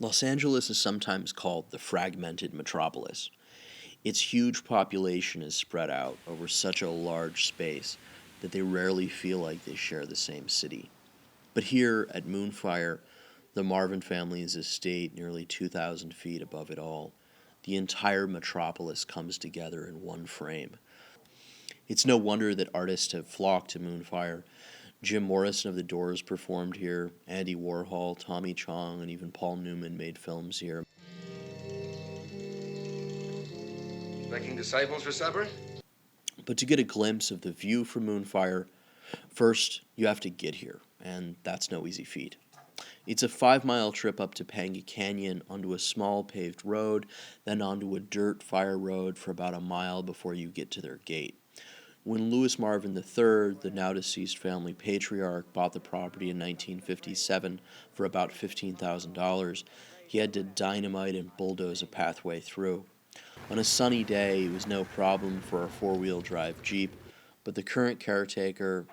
Los Angeles is sometimes called the fragmented metropolis. Its huge population is spread out over such a large space that they rarely feel like they share the same city. But here at Moonfire, the Marvin family's estate nearly 2,000 feet above it all, the entire metropolis comes together in one frame. It's no wonder that artists have flocked to Moonfire. Jim Morrison of the Doors performed here, Andy Warhol, Tommy Chong, and even Paul Newman made films here. Making disciples for supper? But to get a glimpse of the view from Moonfire, first you have to get here, and that's no easy feat. It's a 5-mile trip up Topanga Canyon onto a small paved road, then onto a dirt fire road for about a mile before you get to their gate. When Louis Marvin III, the now deceased family patriarch, bought the property in 1957 for about $15,000, he had to dynamite and bulldoze a pathway through. On a sunny day, it was no problem for a 4-wheel drive Jeep, but the current caretaker,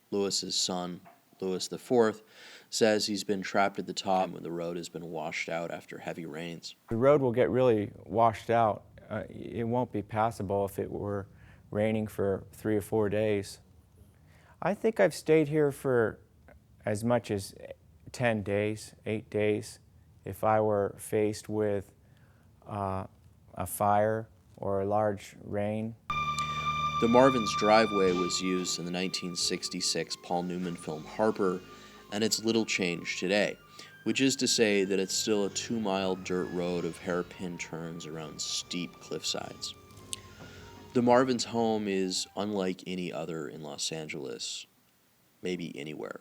Louis's son, Louis IV, says he's been trapped at the top when the road has been washed out after heavy rains. The road will get really washed out. It won't be passable if it were raining for 3 or 4 days. I think I've stayed here for as much as 10 days, 8 days, if I were faced with a fire or a large rain. The Marvins' driveway was used in the 1966 Paul Newman film Harper, and it's little changed today, which is to say that it's still a 2-mile dirt road of hairpin turns around steep cliffsides. The Marvins' home is unlike any other in Los Angeles, maybe anywhere.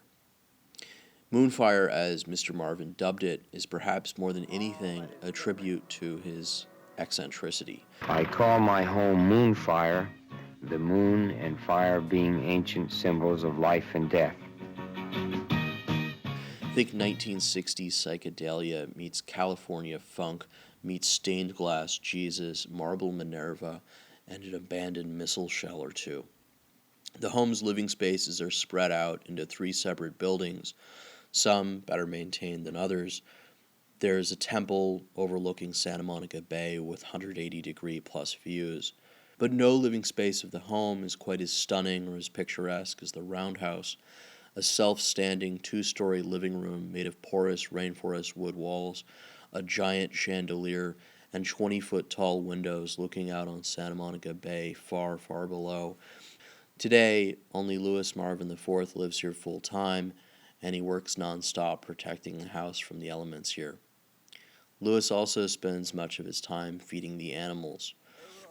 Moonfire, as Mr. Marvin dubbed it, is perhaps more than anything a tribute to his eccentricity. I call my home Moonfire, the moon and fire being ancient symbols of life and death. Think 1960s psychedelia meets California funk, meets stained glass Jesus, marble Minerva, and an abandoned missile shell or two. The home's living spaces are spread out into 3 separate buildings, some better maintained than others. There's a temple overlooking Santa Monica Bay with 180-degree plus views. But no living space of the home is quite as stunning or as picturesque as the roundhouse, a self-standing 2-story living room made of porous rainforest wood walls, a giant chandelier, and 20-foot-tall windows looking out on Santa Monica Bay far, far below. Today, only Louis Marvin IV lives here full-time, and he works non-stop protecting the house from the elements here. Louis also spends much of his time feeding the animals.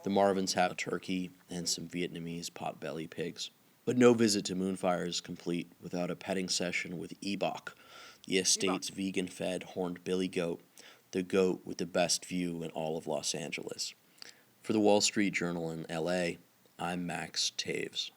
The Marvins have a turkey and some Vietnamese potbelly pigs. But no visit to Moonfire is complete without a petting session with Ebok, the estate's vegan-fed horned billy goat, the goat with the best view in all of Los Angeles. For the Wall Street Journal in L.A., I'm Max Taves.